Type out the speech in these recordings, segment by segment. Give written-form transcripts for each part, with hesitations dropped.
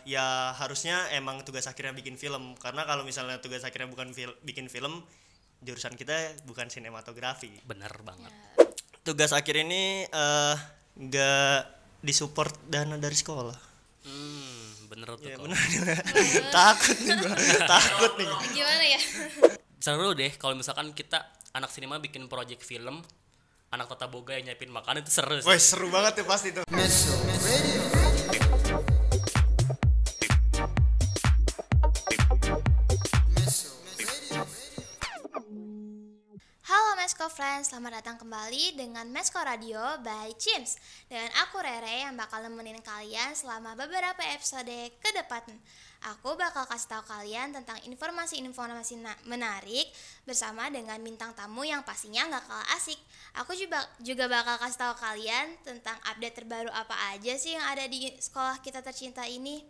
ya harusnya emang tugas akhirnya bikin film, karena kalau misalnya tugas akhirnya bukan bikin film, jurusan kita bukan sinematografi. Bener banget. Tugas akhir ini nggak disupport dana dari sekolah. Bener tuh. Ya kok. benar juga. Takut nih gua. Takut nih. Gimana ya? Seru deh kalau misalkan kita anak sinema bikin project film, anak tata boga yang nyiapin makan, itu seru sih. Wah, seru banget tuh pasti tuh. Halo Mesko Friends, selamat datang kembali dengan Mesko Radio by Chims. Dengan aku Rere yang bakal nemenin kalian selama beberapa episode ke depan. Aku bakal kasih tahu kalian tentang informasi-informasi menarik bersama dengan bintang tamu yang pastinya gak kalah asik. Aku juga bakal kasih tahu kalian tentang update terbaru apa aja sih yang ada di sekolah kita tercinta ini.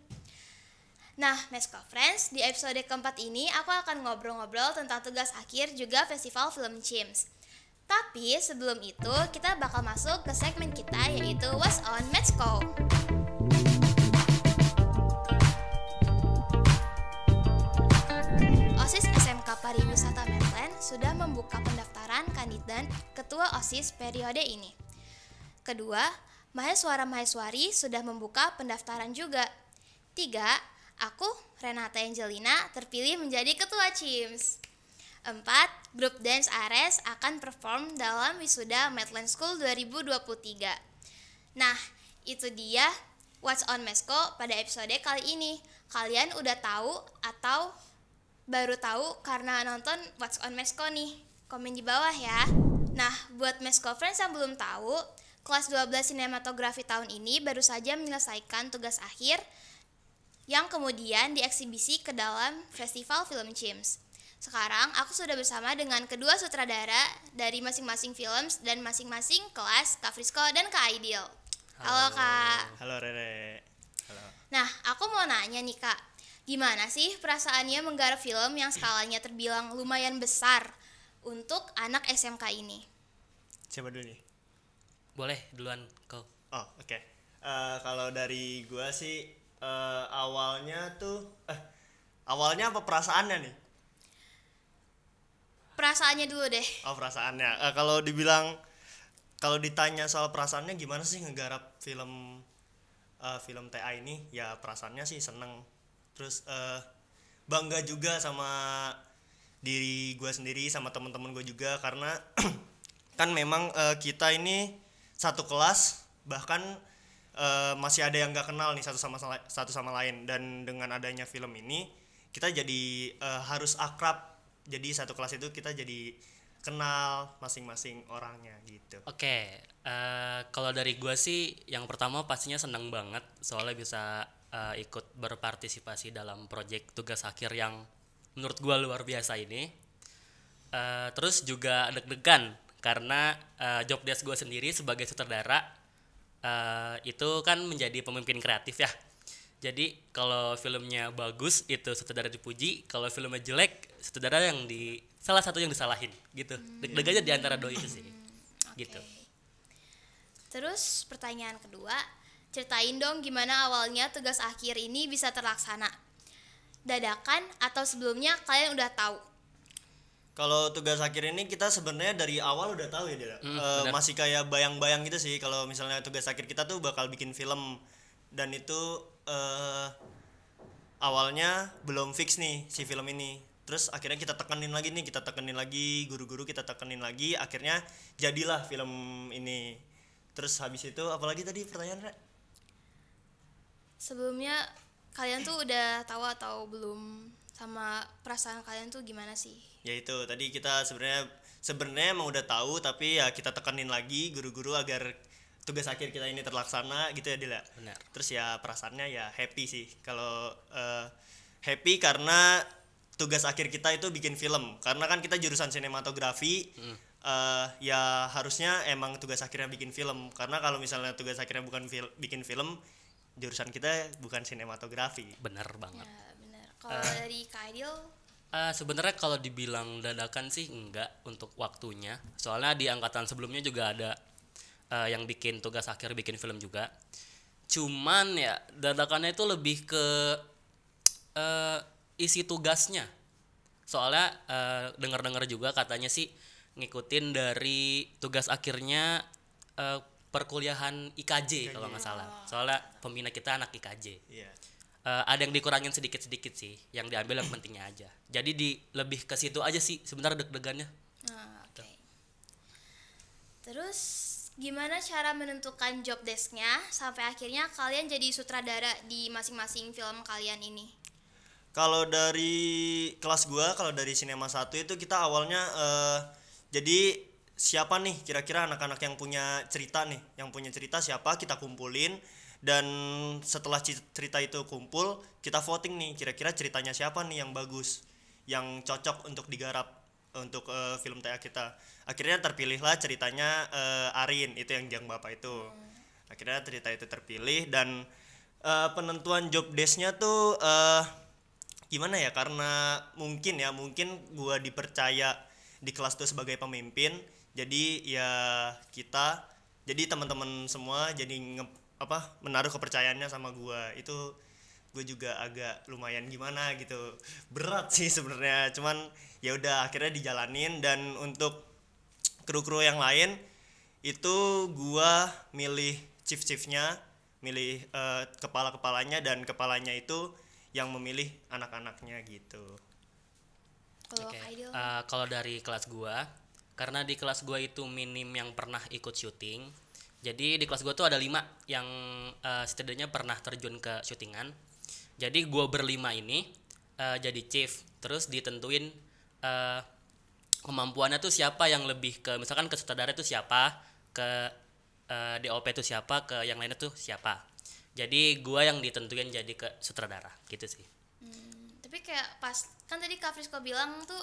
Nah, Mesko Friends, di episode keempat ini aku akan ngobrol-ngobrol tentang tugas akhir juga Festival Film Chims. Tapi sebelum itu, kita bakal masuk ke segmen kita yaitu What's on Mesko. OSIS SMK Pariwisata Medland sudah membuka pendaftaran kandidat ketua OSIS periode ini. Kedua, mahasiswa-mahasiswari sudah membuka pendaftaran juga. Tiga, aku, Renata Angelina, terpilih menjadi ketua Chims. 4. Grup Dance Ares akan perform dalam Wisuda Medland School 2023. Nah, itu dia What's on Mesko pada episode kali ini. Kalian udah tahu atau baru tahu karena nonton What's on Mesko nih? Komen di bawah ya. Nah, buat Mesko Friends yang belum tahu, kelas 12 sinematografi tahun ini baru saja menyelesaikan tugas akhir yang kemudian dieksibisi ke dalam Festival Film Chims. Sekarang aku sudah bersama dengan kedua sutradara dari masing-masing film dan masing-masing kelas, Kak Frisko dan Kak Aidil. Halo Kak. Halo Rere. Halo. Nah, aku mau nanya nih Kak, gimana sih perasaannya menggarap film yang skalanya terbilang lumayan besar untuk anak SMK ini? Siapa dulu nih? Boleh duluan kau. Oh, oke. Kalau dari gua sih awalnya apa perasaannya nih? Perasaannya dulu deh. Oh, perasaannya. Kalau ditanya soal perasaannya gimana sih ngegarap film TA ini? Ya perasaannya sih seneng. Terus bangga juga sama diri gua sendiri, sama teman-teman gua juga, karena kan memang kita ini satu kelas, bahkan masih ada yang nggak kenal nih satu sama lain, dan dengan adanya film ini kita jadi harus akrab, jadi satu kelas itu kita jadi kenal masing-masing orangnya gitu. Oke, kalau dari gua sih yang pertama pastinya senang banget soalnya bisa ikut berpartisipasi dalam proyek tugas akhir yang menurut gua luar biasa ini. Terus juga deg-degan karena job desk gua sendiri sebagai sutradara itu kan menjadi pemimpin kreatif ya. Jadi kalau filmnya bagus itu sutradara dipuji, kalau filmnya jelek sutradara yang salah satu yang disalahin gitu. Deg-degannya di antara dua itu sih. Okay. Gitu. Terus pertanyaan kedua, ceritain dong gimana awalnya tugas akhir ini bisa terlaksana. Dadakan atau sebelumnya kalian udah tahu? Kalau tugas akhir ini kita sebenarnya dari awal udah tahu ya, Dela. Masih kayak bayang-bayang gitu sih kalau misalnya tugas akhir kita tuh bakal bikin film, dan itu awalnya belum fix nih si film ini. Terus akhirnya kita tekenin lagi, guru-guru kita tekenin lagi, akhirnya jadilah film ini. Terus habis itu apalagi tadi pertanyaan, Re? Sebelumnya kalian tuh udah tahu atau belum, sama perasaan kalian tuh gimana sih? Ya itu tadi kita sebenarnya emang udah tahu, tapi ya kita tekenin lagi guru-guru agar tugas akhir kita ini terlaksana gitu ya, Dila. Benar. Terus ya perasaannya ya happy sih. Kalau happy karena tugas akhir kita itu bikin film, karena kan kita jurusan sinematografi. Ya harusnya emang tugas akhirnya bikin film, karena kalau misalnya tugas akhirnya bukan bikin film, jurusan kita bukan sinematografi. Benar banget. Ya benar. Kalau dari Kak Aidil? Sebenarnya kalau dibilang dadakan sih enggak untuk waktunya. Soalnya di angkatan sebelumnya juga ada yang bikin tugas akhir bikin film juga. Cuman ya dadakannya itu lebih ke isi tugasnya. Soalnya dengar-dengar juga katanya sih ngikutin dari tugas akhirnya perkuliahan IKJ kalau nggak salah. Soalnya pembina kita anak IKJ. Iya. Ada yang dikurangin sedikit-sedikit sih, yang diambil yang pentingnya aja. Jadi lebih ke situ aja sih sebenarnya deg-degannya. Oke. Terus gimana cara menentukan job desk-nya sampai akhirnya kalian jadi sutradara di masing-masing film kalian ini? Kalau dari kelas gua, kalau dari Sinema 1 itu kita awalnya jadi siapa nih kira-kira anak-anak yang punya cerita nih, yang punya cerita siapa kita kumpulin, dan setelah cerita itu kumpul kita voting nih kira-kira ceritanya siapa nih yang bagus, yang cocok untuk digarap untuk film TA kita. Akhirnya terpilihlah ceritanya Arin, itu yang Jang Bapak itu. Akhirnya cerita itu terpilih dan penentuan job desk-nya tuh gimana ya, karena mungkin gua dipercaya di kelas tuh sebagai pemimpin, jadi ya kita, jadi teman-teman semua jadi menaruh kepercayaannya sama gua. Itu gue juga agak lumayan gimana gitu, berat sih sebenarnya, cuman ya udah akhirnya dijalanin. Dan untuk kru-kru yang lain itu gua milih chief-chiefnya, milih kepala-kepalanya, dan kepalanya itu yang memilih anak-anaknya gitu. Kalau Oke. Aidil? Kalau dari kelas gua, karena di kelas gua itu minim yang pernah ikut syuting. Jadi di kelas gua tuh ada 5 yang setidaknya pernah terjun ke syutingan. Jadi gua berlima ini jadi chief, terus ditentuin kemampuannya tuh siapa yang lebih ke, misalkan ke sutradara itu siapa, ke DOP itu siapa, ke yang lainnya tuh siapa. Jadi gua yang ditentuin jadi ke sutradara gitu sih. Tapi kayak pas kan tadi Kak Frisko bilang tuh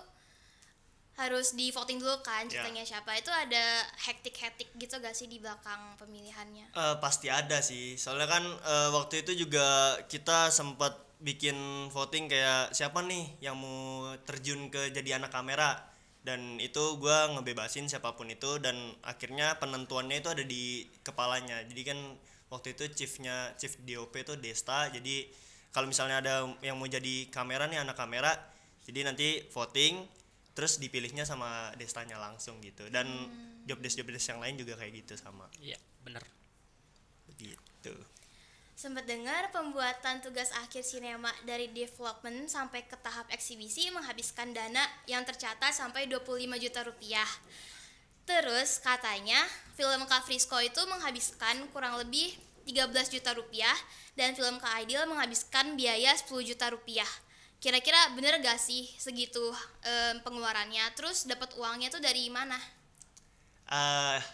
harus di voting dulu kan ceritanya siapa. Itu ada hektik-hektik gitu gak sih di belakang pemilihannya? Pasti ada sih, soalnya kan waktu itu juga kita sempat bikin voting kayak siapa nih yang mau terjun ke jadi anak kamera, dan itu gua ngebebasin siapapun itu, dan akhirnya penentuannya itu ada di kepalanya. Jadi kan waktu itu chief DOP itu Desta, jadi kalau misalnya ada yang mau jadi kamera nih, anak kamera, jadi nanti voting terus dipilihnya sama Destanya langsung gitu. Dan job desk yang lain juga kayak gitu sama. Iya, bener. Begitu. Sempat dengar pembuatan tugas akhir sinema dari development sampai ke tahap eksibisi menghabiskan dana yang tercatat sampai 25 juta rupiah. Terus katanya film Kak Frisko itu menghabiskan kurang lebih 13 juta rupiah dan film Kak Aidil menghabiskan biaya 10 juta rupiah. Kira-kira bener gak sih segitu pengeluarannya? Terus dapat uangnya tuh dari mana?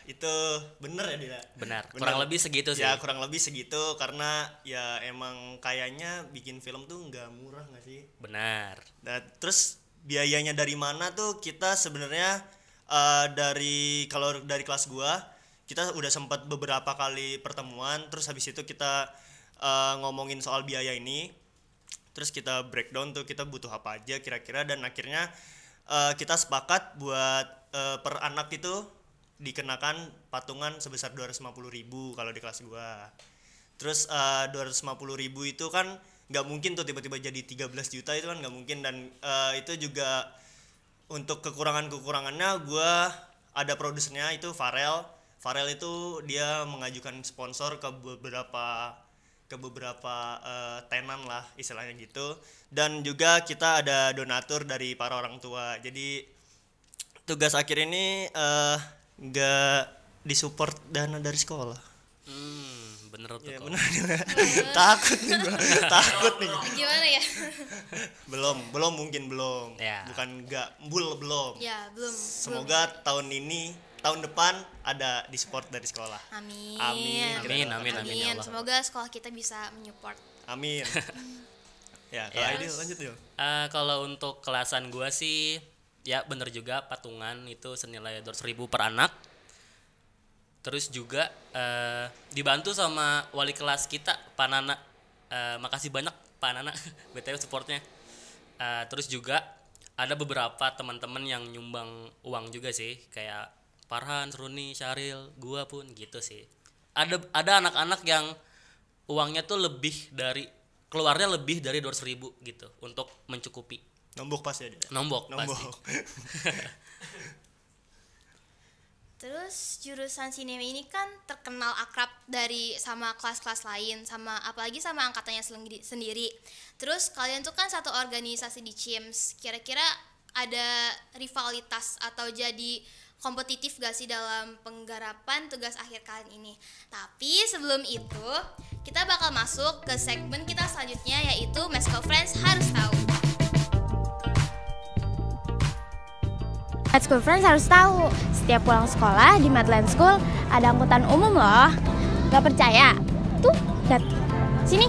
Itu bener ya Dila? Benar. Kurang lebih segitu sih. Ya kurang lebih segitu, karena ya emang kayaknya bikin film tuh nggak murah nggak sih? Benar. Nah, terus biayanya dari mana tuh kita sebenarnya kalau dari kelas gua kita udah sempat beberapa kali pertemuan, terus habis itu kita ngomongin soal biaya ini, terus kita breakdown tuh kita butuh apa aja kira-kira, dan akhirnya kita sepakat buat per anak itu dikenakan patungan sebesar 250.000 kalau di kelas gua. Terus 250.000 itu kan nggak mungkin tuh tiba-tiba jadi 13 juta, itu kan nggak mungkin. Dan itu juga untuk kekurangannya gua ada produsernya itu Farel itu dia mengajukan sponsor ke beberapa tenan lah istilahnya gitu, dan juga kita ada donatur dari para orang tua. Jadi tugas akhir ini nggak disupport dana dari sekolah. Bener tuh. Ya kok. benar. Takut nih gua. Takut nih. Gimana ya? belum mungkin belum. Ya. Bukan enggak, belum. Ya, belum. Semoga tahun depan ada di support dari sekolah. Amin. Amin. Amin ya Allah. Semoga sekolah kita bisa menyupport. Amin. Ya, kalau Ya. Aidil lanjut yuk. Kalau untuk kelasan gua sih ya bener juga, patungan itu senilai 200.000 per anak. Terus juga dibantu sama wali kelas kita, Pak Nana. Makasih banyak Pak Nana BTW supportnya. Terus juga ada beberapa teman-teman yang nyumbang uang juga sih, kayak Farhan, Runi, Syaril, gua pun gitu sih. Ada anak-anak yang uangnya tuh keluarnya lebih dari 200.000 gitu untuk mencukupi. Nombok pas ya dia. Nombok pasti. Terus jurusan sinema ini kan terkenal akrab dari sama kelas-kelas lain, sama apalagi sama angkatannya sendiri. Terus kalian tuh kan satu organisasi di CIMS. Kira-kira ada rivalitas atau jadi kompetitif gak sih dalam penggarapan tugas akhir kalian ini? Tapi sebelum itu, kita bakal masuk ke segmen kita selanjutnya, yaitu Mesco Friends Harus Tahu. Mad School Friends harus tahu, setiap pulang sekolah di Madland School ada angkutan umum loh. Gak percaya? Tuh, lihat. Sini.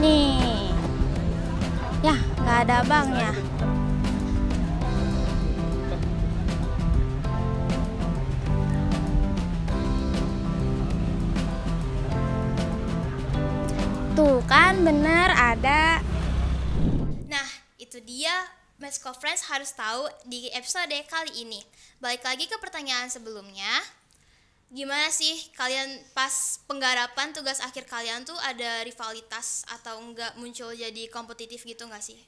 Nih. Ya, gak ada abangnya. Tuh kan bener ada. Nah, itu dia Mesco Friends Harus Tahu di episode kali ini. Balik lagi ke pertanyaan sebelumnya. Gimana sih kalian pas penggarapan tugas akhir kalian tuh ada rivalitas atau enggak muncul jadi kompetitif gitu enggak sih?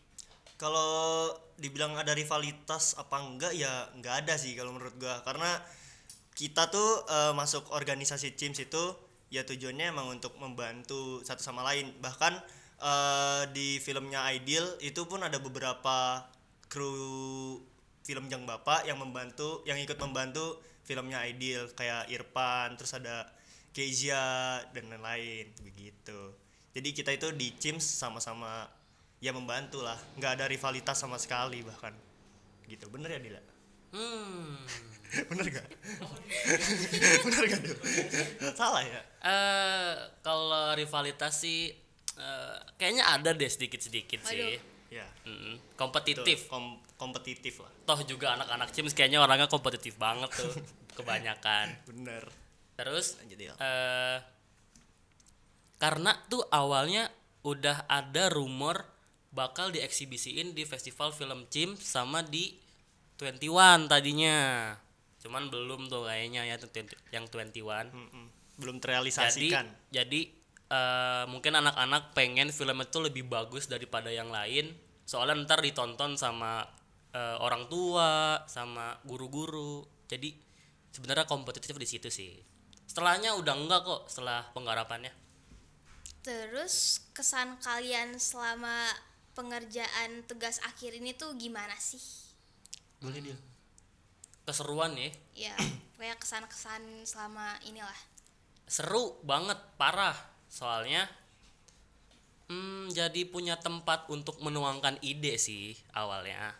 Kalau dibilang ada rivalitas apa enggak, ya enggak ada sih kalau menurut gua, karena kita tuh masuk organisasi CIMS itu ya tujuannya emang untuk membantu satu sama lain. Bahkan di filmnya Ideal itu pun ada beberapa kru film Jang Bapak yang ikut membantu filmnya Ideal, kayak Irfan, terus ada Kezia dan lain-lain begitu. Jadi kita itu di CIMS sama-sama ya membantu lah, nggak ada rivalitas sama sekali bahkan gitu. Bener ya Dila? Bener gak? Bener gak Dil? Salah ya? Kalau rivalitas sih kayaknya ada deh sedikit-sedikit sih. Ya. Kompetitif. Kompetitif lah. Toh juga anak-anak CIMS kayaknya orangnya kompetitif banget tuh kebanyakan. Bener. Terus Lanjut, Dil. karena tuh awalnya udah ada rumor bakal dieksibisiin di festival film CIMS sama di 21 tadinya. Cuman belum tuh kayaknya ya yang 21. Belum terrealisasikan. Jadi mungkin anak-anak pengen film itu lebih bagus daripada yang lain, soalnya ntar ditonton sama orang tua, sama guru-guru. Jadi sebenarnya kompetitif di situ sih. Setelahnya udah enggak kok setelah penggarapannya. Terus kesan kalian selama pengerjaan tugas akhir ini tuh gimana sih? Boleh Dil. Keseruan ya. Ya, kayak kesan-kesan selama inilah. Seru banget, parah. Soalnya jadi punya tempat untuk menuangkan ide sih awalnya.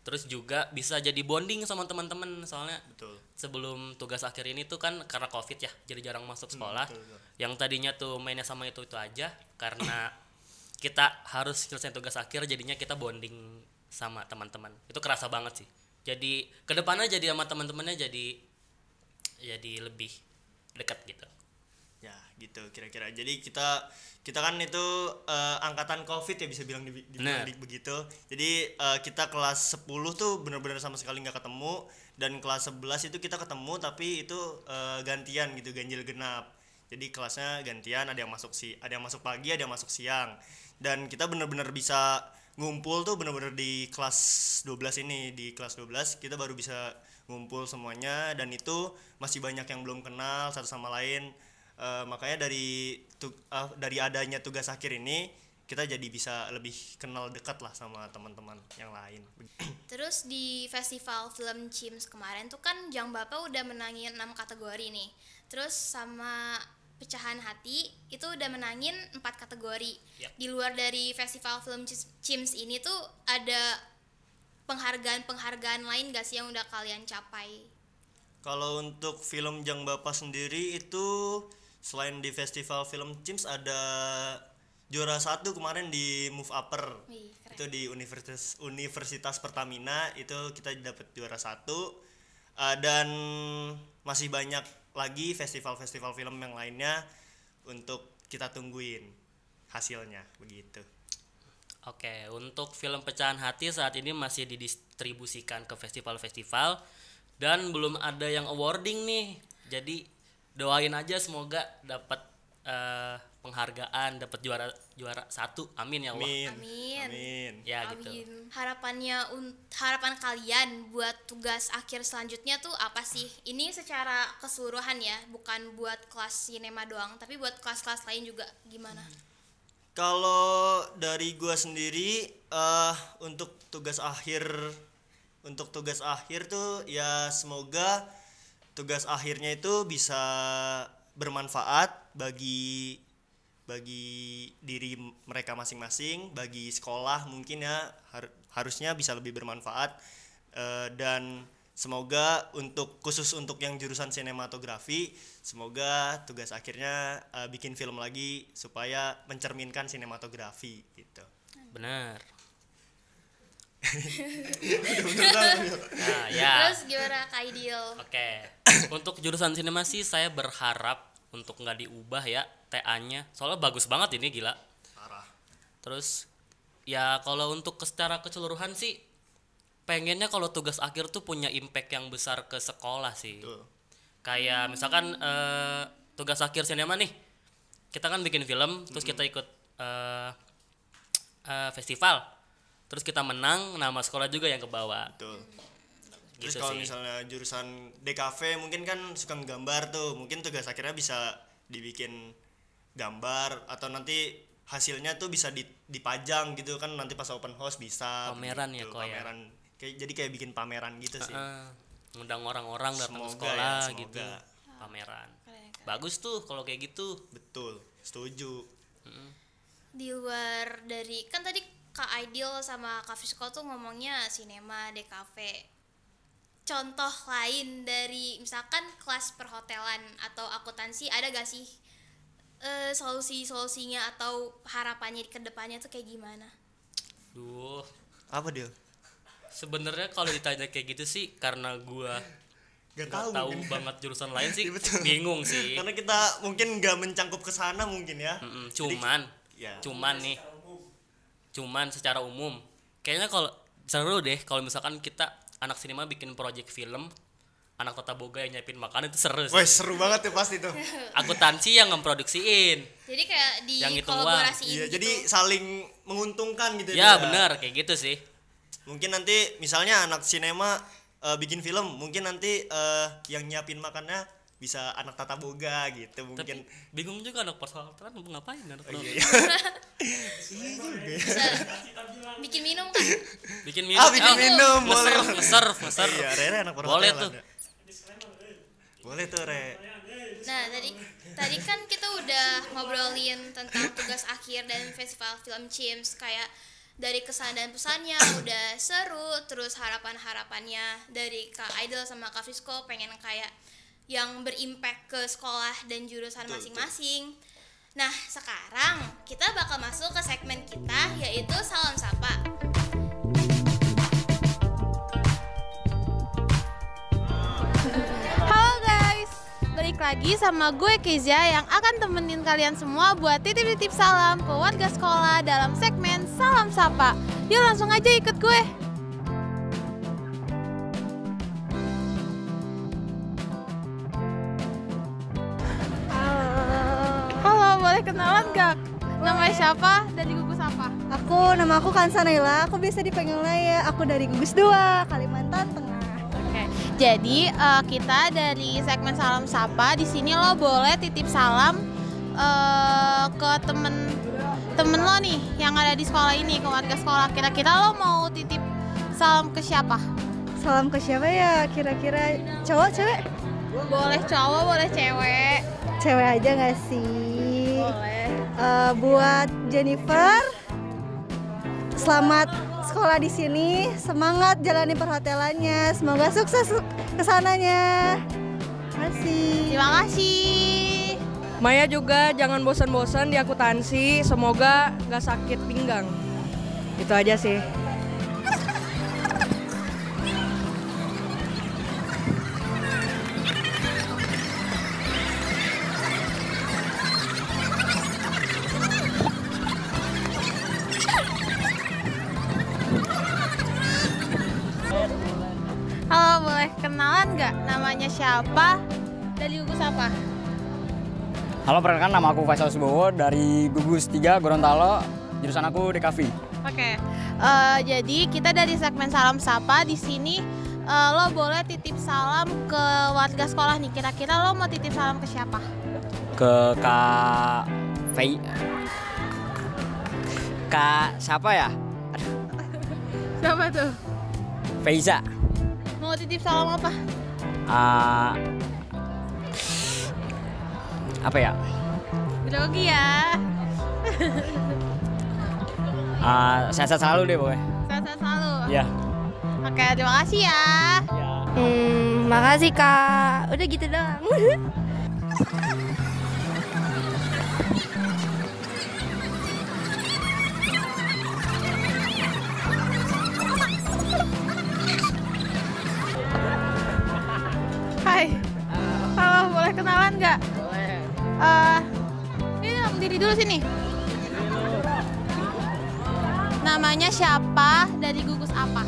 Terus juga bisa jadi bonding sama teman-teman, soalnya Betul. sebelum tugas akhir ini tuh kan karena COVID ya, jadi jarang masuk sekolah. Betul. Yang tadinya tuh mainnya sama itu aja, karena kita harus selesai tugas akhir, jadinya kita bonding sama teman-teman. Itu kerasa banget sih. Jadi kedepannya jadi sama teman-temannya jadi lebih dekat gitu. Ya gitu kira-kira. Jadi kita kan itu angkatan COVID ya, bisa bilang Nah. begitu. Jadi kita kelas 10 tuh benar-benar sama sekali nggak ketemu, dan kelas 11 itu kita ketemu tapi itu gantian gitu, ganjil genap. Jadi kelasnya gantian, ada yang masuk pagi, ada yang masuk siang. Dan kita benar-benar bisa ngumpul tuh benar-benar di kelas 12 ini. Di kelas 12 kita baru bisa ngumpul semuanya, dan itu masih banyak yang belum kenal satu sama lain. Makanya dari adanya tugas akhir ini kita jadi bisa lebih kenal dekat lah sama teman-teman yang lain. Terus di festival film CIMS kemarin tuh kan Jang Bapak udah menangin 6 kategori nih. Terus sama Pecahan Hati itu udah menangin 4 kategori. Yap. Di luar dari festival film CIMS ini tuh ada penghargaan-penghargaan lain gak sih yang udah kalian capai? Kalau untuk film Jang Bapak sendiri itu selain di festival film CIMS ada juara 1 kemarin di Move Upper. Wih, keren. Itu di Universitas Pertamina, itu kita dapat juara 1. Dan masih banyak lagi festival-festival film yang lainnya untuk kita tungguin hasilnya begitu. Oke, untuk film Pecahan Hati saat ini masih didistribusikan ke festival-festival, Dan belum ada yang awarding nih. Jadi doain aja semoga dapat penghargaan, dapat juara 1. Amin ya Allah. Amin. Amin. Ya gitu. Amin. Harapan kalian buat tugas akhir selanjutnya tuh apa sih? Ini secara keseluruhan ya, bukan buat kelas sinema doang, tapi buat kelas-kelas lain juga gimana? Kalau dari gua sendiri untuk tugas akhir tuh ya semoga tugas akhirnya itu bisa bermanfaat bagi diri mereka masing-masing, bagi sekolah mungkin ya harusnya bisa lebih bermanfaat, dan semoga khusus untuk yang jurusan sinematografi, semoga tugas akhirnya bikin film lagi supaya mencerminkan sinematografi gitu. Benar. Nah, ya. Terus gimana Kak Aidil? Oke. Untuk jurusan sinema sih saya berharap untuk nggak diubah ya TA-nya. Soalnya bagus banget ini, gila. Parah. Terus ya kalau untuk secara keseluruhan sih pengennya kalau tugas akhir tuh punya impact yang besar ke sekolah sih. Betul. Kayak misalkan tugas akhir sinema nih. Kita kan bikin film, terus kita ikut festival. Terus kita menang, nama sekolah juga yang kebawa. Betul. Terus Gitu kalau sih. misalnya jurusan DKV mungkin kan suka nggambar tuh, mungkin tugas akhirnya bisa dibikin gambar atau nanti hasilnya tuh bisa dipajang gitu kan, nanti pas open house bisa Pameran gitu, ya, kok ya. pameran. Jadi kayak bikin pameran gitu sih. Ngundang orang-orang datang ke Semoga sekolah ya, semoga. gitu. Pameran. Keren. Bagus tuh kalau kayak gitu. Betul, setuju. Di luar dari kan tadi Kak Aidil sama Kak Fisko tuh ngomongnya sinema, DKV. Contoh lain dari misalkan kelas perhotelan atau akuntansi ada gak sih solusinya atau harapannya ke depannya tuh kayak gimana? Duh, Apa dia? sebenarnya kalau ditanya kayak gitu sih karena gua Gak nggak tahu mungkin. banget jurusan lain sih, Iya, betul. bingung sih. Karena kita mungkin nggak mencangkup ke sana mungkin ya. Cuman cuman secara umum kayaknya kalau seru deh kalau misalkan kita anak sinema bikin project film, anak tata boga yang nyiapin makan itu seru sih. Wah, seru banget ya pasti tuh. Akuntansi yang memproduksiin. Jadi kayak di Yang hitung kolaborasiin Iya, gitu. jadi saling menguntungkan gitu Ya dia. benar kayak gitu sih. Mungkin nanti misalnya anak sinema bikin film, mungkin nanti yang nyiapin makannya bisa anak tata boga gitu mungkin. Tapi bingung juga anak perhotelan mau ngapain anak Oh, perhotelan. iya. Bisa bikin minum kan? Bikin Bikin minum, boleh. nge-serve. Iya, Rere anak perhotelan. Boleh tuh. ya. Boleh tuh, Re. Nah, tadi kan kita udah ngobrolin tentang tugas akhir dan festival film CIMS, kayak dari kesan dan pesannya udah seru, terus harapannya dari Kak Aidil sama Kak Fisko pengen kayak yang berimpact ke sekolah dan jurusan masing-masing. Nah, sekarang kita bakal masuk ke segmen kita yaitu Salam Sapa. Halo guys, balik lagi sama gue Kezia yang akan temenin kalian semua buat titip-titip salam ke warga sekolah dalam segmen Salam Sapa. Yuk langsung aja ikut gue. Halo, boleh kenalan gak? Namanya siapa? Dari gugus apa? Nama aku Kansa Naila, aku biasa dipanggil Naya. Aku dari gugus 2, Kalimantan Tengah. Oke, jadi kita dari segmen Salam Sapa di sini lo boleh titip salam ke temen lo nih yang ada di sekolah ini, ke warga sekolah. Kira-kira lo mau titip salam ke siapa? Salam ke siapa ya? Kira-kira cowok, cewek? Boleh cowok, boleh cewek. Cewek aja nggak sih? Boleh. Buat Jennifer, selamat sekolah di sini. Semangat jalani perhotelannya. Semoga sukses kesananya. Terima kasih. Terima kasih. Maya juga jangan bosan-bosan di akuntansi, semoga nggak sakit pinggang. Itu aja sih. Halo, boleh kenalan siapa dari gugus apa? Halo, perkenalkan nama aku Faisal Subowo dari gugus 3 Gorontalo, jurusan aku DKV. Oke. Jadi kita dari segmen Salam Sapa di sini lo boleh titip salam ke warga sekolah nih. Kira-kira lo mau titip salam ke siapa? Ke Kak Kak siapa ya? Siapa tuh? Feiza. Mau titip salam apa? Apa ya? Grogi ya. Sehat-sehat selalu deh pokoknya. Sehat-sehat selalu. Iya. Oke, terima kasih ya. Makasih Kak. Udah gitu doang. Hai. Halo, boleh kenalan nggak? Boleh. Ini kamu diri dulu sini. Namanya siapa? Dari gugus apa?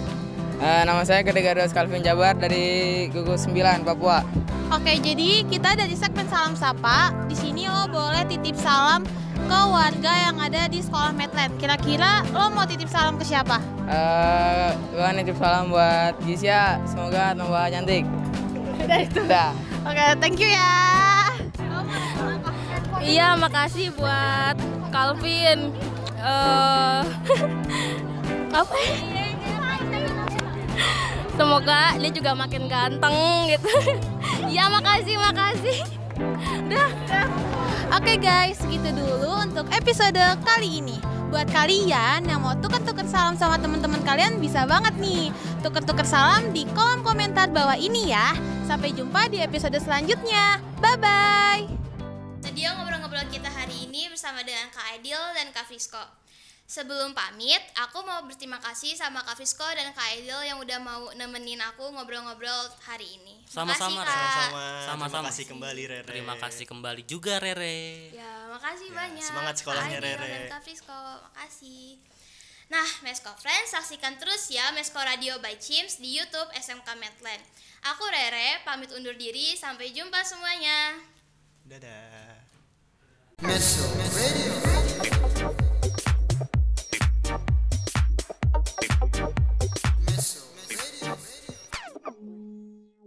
Nama saya Gede Gardas Calvin Jabar dari gugus 9 Papua. Oke, jadi kita dari segmen Salam Sapa. Di sini lo boleh titip salam ke warga yang ada di sekolah Medland. Kira-kira lo mau titip salam ke siapa? Gue nitip salam buat Gisya, semoga tambah cantik. Udah itu. Udah. Oke, thank you ya. Iya, makasih buat Calvin. Apa? Semoga dia juga makin ganteng gitu. Iya, makasih. Udah. Oke guys, segitu dulu untuk episode kali ini. Buat kalian yang mau tuker-tuker salam sama teman-teman kalian, bisa banget nih tuker-tuker salam di kolom komentar bawah ini ya. Sampai jumpa di episode selanjutnya. Bye-bye. Tadi ngobrol-ngobrol kita hari ini bersama dengan Kak Aidil dan Kak Frisko. Sebelum pamit, aku mau berterima kasih sama Kak Frisko dan Kak Aidil yang udah mau nemenin aku ngobrol-ngobrol hari ini. Sama-sama, Makasih, Kak. Sama-sama. Terima kasih kembali Rere. Terima kasih kembali juga Rere. Ya, makasih Ya, banyak. semangat sekolahnya, Kak Aidil Rere. dan Kak Frisko, makasih. Nah, Mesko Friends, saksikan terus ya Mesko Radio by Chims di YouTube SMK Medland. Aku Rere, pamit undur diri, sampai jumpa semuanya. Dadah. Meso Radio